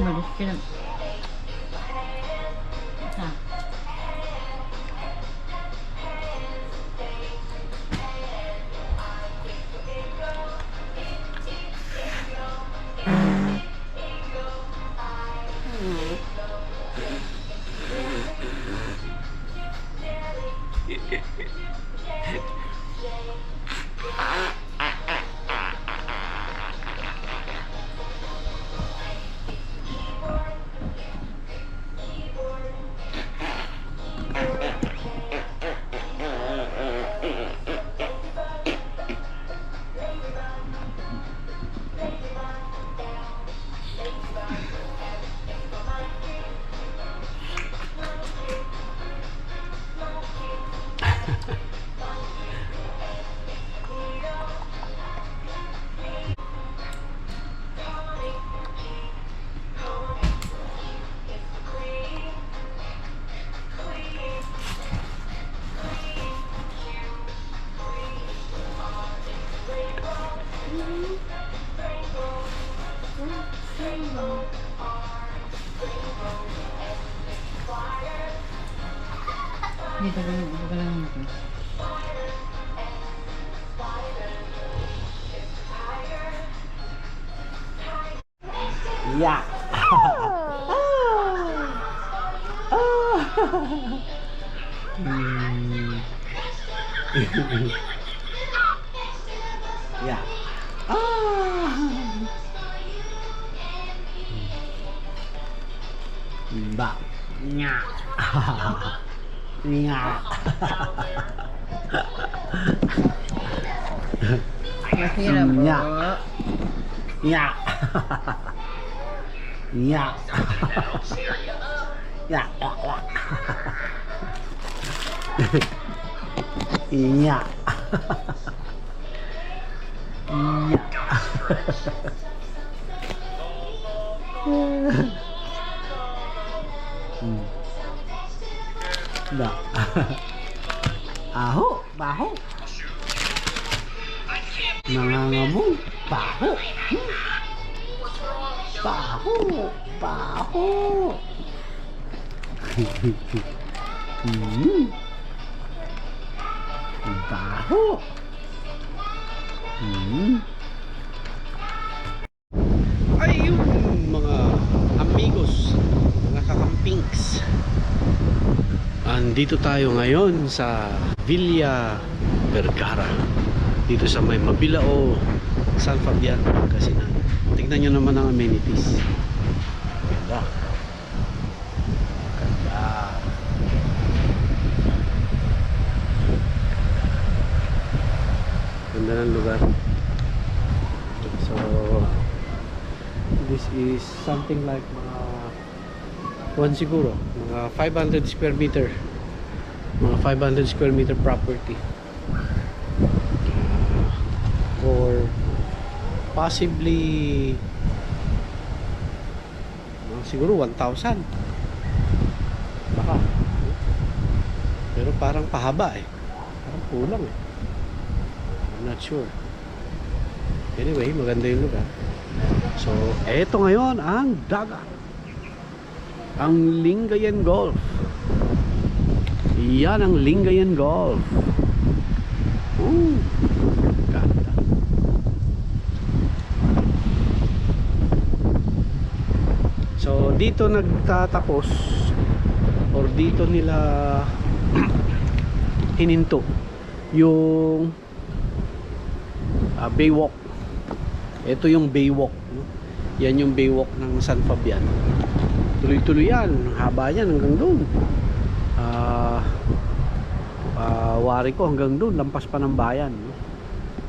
umalis sila. Ah. Dito ka lang natin. Yeah. Yeah. Ba. Nya. Nya. Masira po. Nya. Nya. Nya. Ya. Iya. Iya. Dah. Aho, baho. Nangangabong, baho. Baho, baho. Baho. Ayun mga amigos, mga kakampings. Andito tayo ngayon sa Villa Vergara. Dito sa may Mabilao, San Fabian, Pangasinan. Tignan nyo naman ang amenities. Ganda. Ganda. Ganda ng lugar. So, this is something like mga siguro, mga 500 square meter. Mga 500 square meter property. Or possibly siguro 1,000 baka, pero parang pahaba parang kulang I'm not sure. Anyway, maganda yung lugar. So eto ngayon ang dagat, ang Lingayen Golf. Yan ang Lingayen Golf. Ganda. So dito nagtatapos, or dito nila hininto yung Baywalk. Ito yung Baywalk, no? Yan yung Baywalk ng San Fabian. Tuloy-tuloy yan, haba yan hanggang doon. Wari ko hanggang doon, lampas pa ng bayan, no?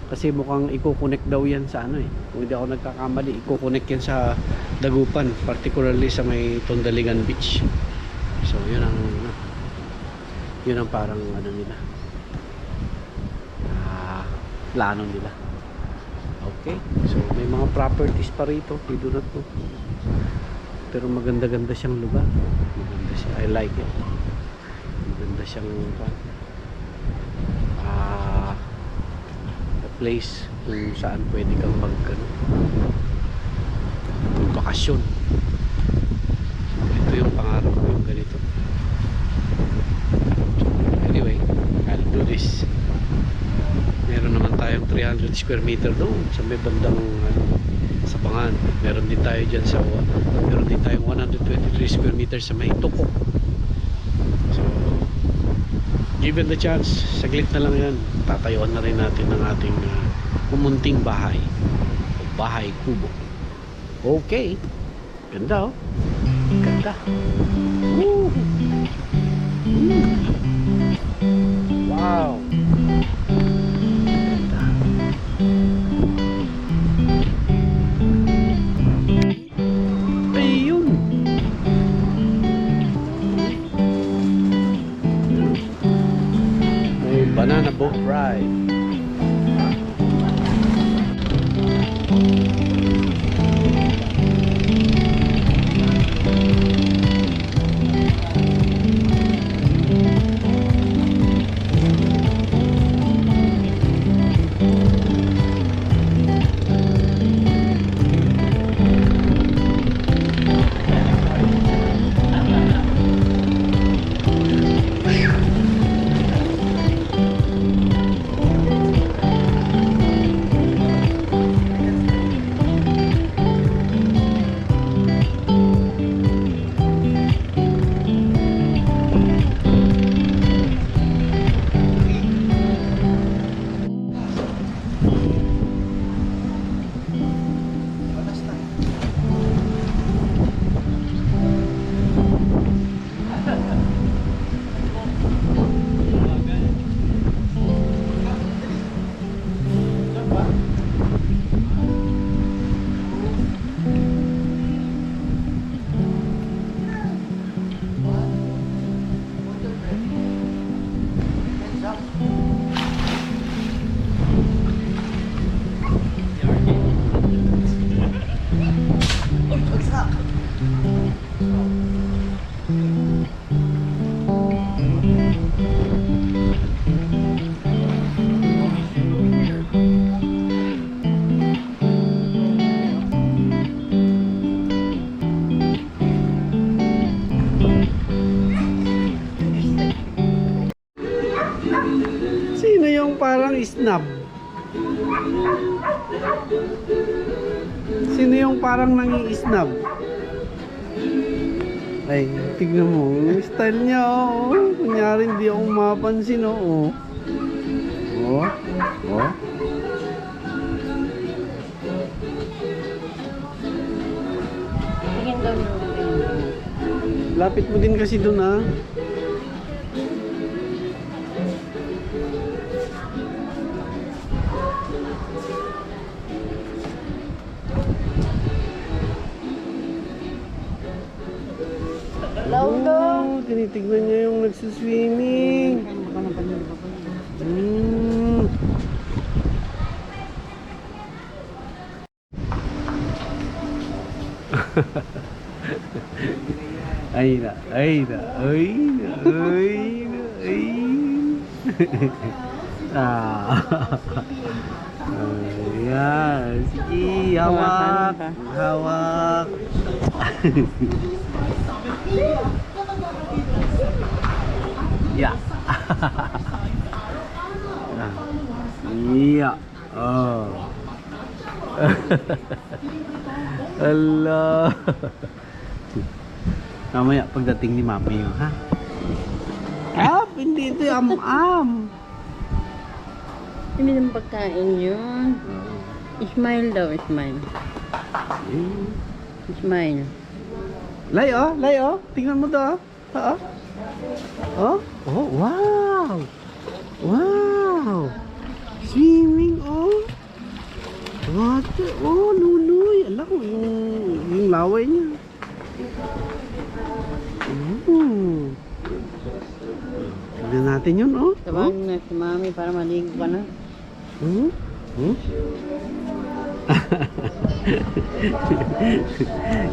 Kasi mukhang i-connect daw yan sa ano kung hindi ako nagkakamali, i-connect yan sa Dagupan, particularly sa may Tondaligan Beach. So yun ang parang ano nila, plano nila. Okay, so may mga properties pa rito, dito na to, pero maganda-ganda siyang lugar. Maganda siya, I like it. Maganda siyang place kung saan pwede kang magbakasyon. ito yung pangarap ko, yung ganito. Anyway, I'll do this. Meron naman tayong 300 square meter doon sa may bandang Sabangan. Meron din tayo dyan sa meron din tayong 123 square meter sa may Tuko. So given the chance, saglit na lang yan, tatayuan na rin natin ng ating pumunting bahay o bahay kubo. Okay, ganda oh, ganda. Woo! Wow, ganda. Ayun, may banana boat ride. Sino yung parang snub? Sino yung parang nangi-snub? Ay, tignan mo, style niya oh. Kunyari hindi ako mapansin oh. Oh. Oh. Tingin daw nyo. Lapit mo din kasi dun ah. Oh, tinitignan niya yung nagsiswimming. Ay na, ay na, ay na, ay na, ay na. Ayan, sige, hawak, hawak. Ya. Iya. Oh. Allah. Mamaya pagdating ni Mami yun, ha? Ah, hindi ito am-am. Hindi ng pagkain yun. Ismail daw, Ismail. Ismail. Lay oh. Tingnan mo daw. Ha? Oh? Oh, wow. Wow. Swimming oh. Water. Oh, nunoy. Alam ko yung laway niya. Tignan natin yun oh. Tawagin na si Mami para maligo ka na.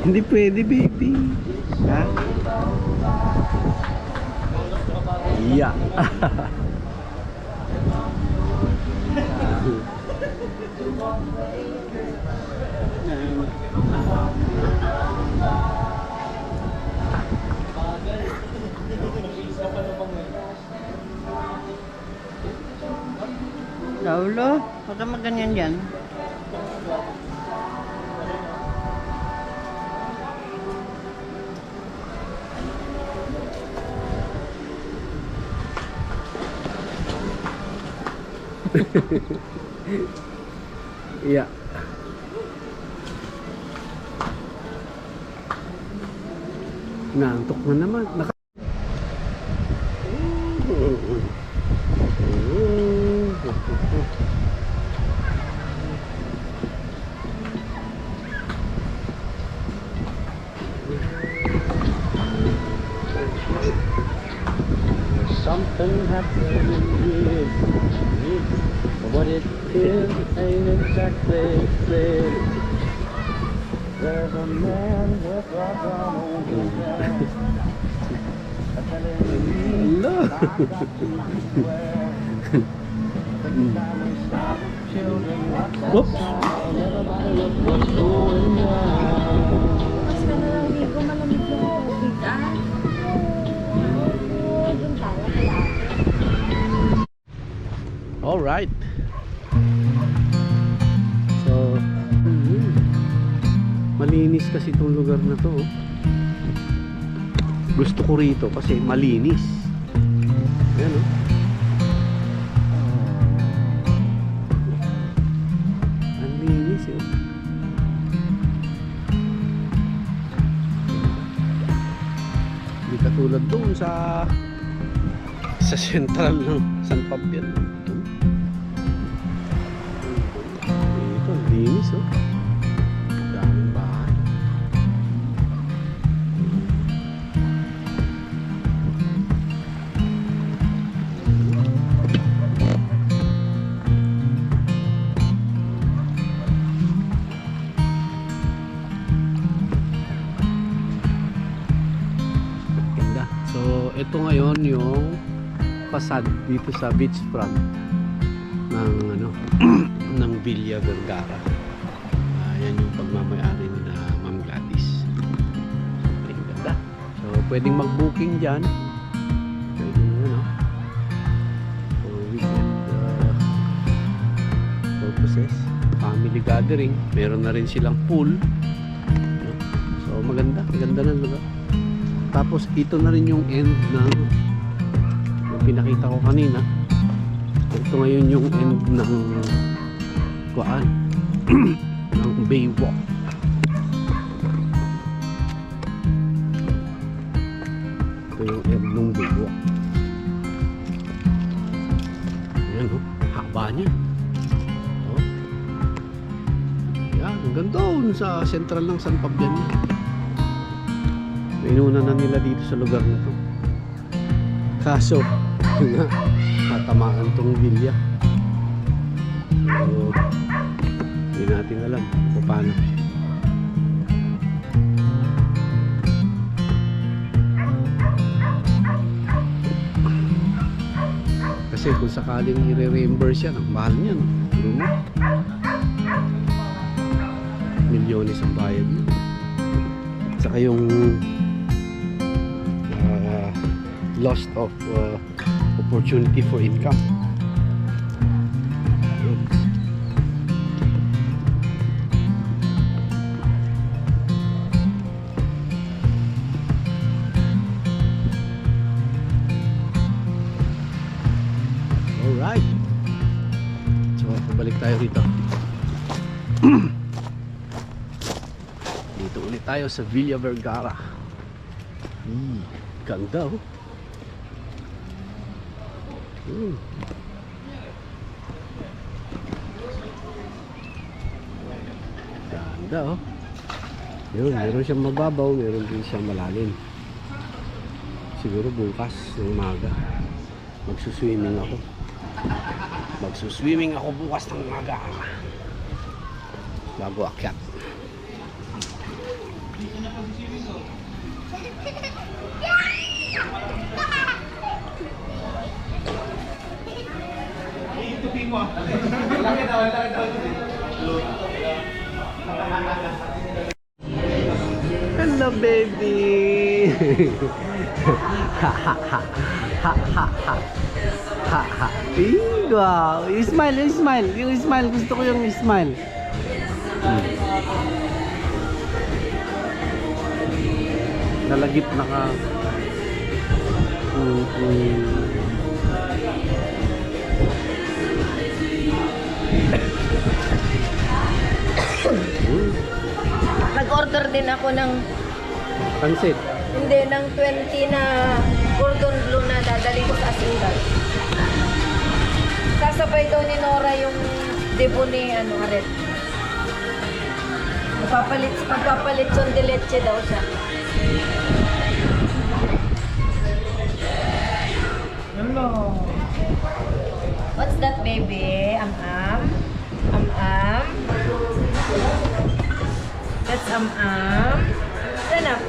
Hindi pwede, baby. Ha? Iya. Paulo, huwag ka maganyan dyan. Yeah. Naantok na naman. Something happened here. What it is ain't exactly clear. There's a man with a gun on his head. Hello. Whoops. Mas ka nalaligo, malamig yung tubig, ah. Doon tayo, kaya. Alright. So, malinis kasi itong lugar na to. Gusto ko rito kasi malinis. Ayan, oh. Ang linis, eh. Hindi katulad doon sa central ng San Fabian. Ito, ang linis, oh. Daming bahay. Ganda. So, ito ngayon yung facade dito sa beachfront ng ano ng Villa Vergara. Yan yung pagmamay-ari ni na Ma'am Gladys. Ay, ganda. So, pwedeng mag-booking dyan. Pwedeng ano for weekend purposes. Family gathering. Meron na rin silang pool. So, maganda. Ganda ng lugar. Tapos, ito na rin yung end ng pinakita ko kanina. Ito ngayon yung end ng kuan ng Baywalk. Ito yung end ng Baywalk. Ayan, oh, haba niya. Oh. Yan, hanggang doon sa sentral ng San Fabian. Inuna na nila dito sa lugar na to. Kaso nga tatamaan tong bilya. So, hindi natin alam kung paano. Kasi kung sakaling i-reimburse yan, ang mahal niyan. Milyones ang bayad niya. Saka yung loss of opportunity for income. Alright. So, balik tayo rito. Dito ulit tayo sa Villa Vergara. Ganda, oh. Ganda, oh. Yun, meron siyang mababaw, meron din siyang malalim. Siguro bukas ng umaga magsuswimming ako. Magsuswimming ako bukas ng umaga bago akyat. Hello, baby. Ha ha ha ha ha ha. Ha ha. Wow. Yung smile, yung smile. Yung smile. Gusto ko yung smile. Nalagip na ka. Nag-order din ako ng, Pansit. hindi, ng 20 na cordon bleu na dadali ko sa Asingan. Sasabay daw ni Nora yung debo ni Aret. Magpapalit son de leche daw siya. Hello. What's that, baby? Am-am? Am-am? That's am-am? Stand up.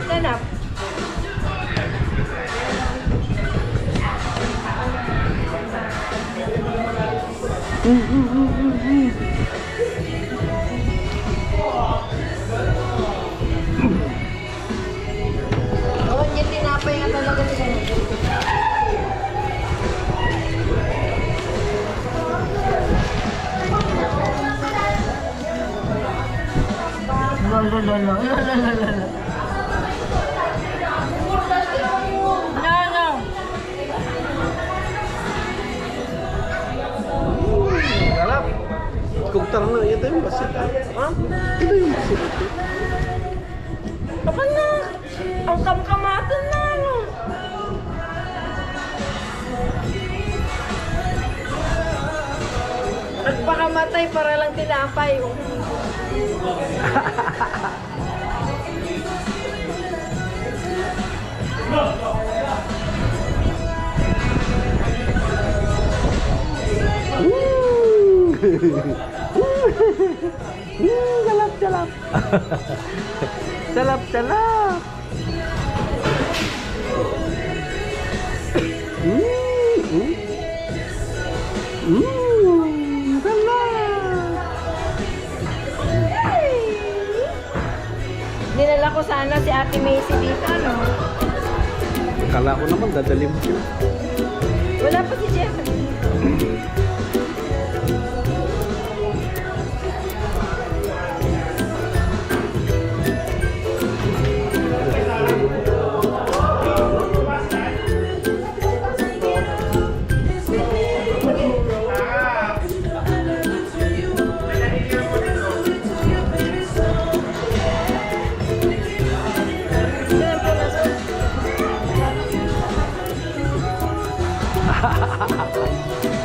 Stand up. Oh, yung tinapay nga talaga nila. Galap. Kung tarang na, ito yung basit. Ha? Ito yung basit. Apa na? Ang kamkamatan na, ano? Nagpakamatay para lang tinapay. Oh. Galap, galap. Galap, galap. Dinala ko sana si Ate Macy dito, ano? Kala ko naman dadali mo siya. Wala pa si Jeff.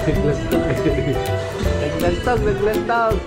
Naglastog. Naglastog, naglastog.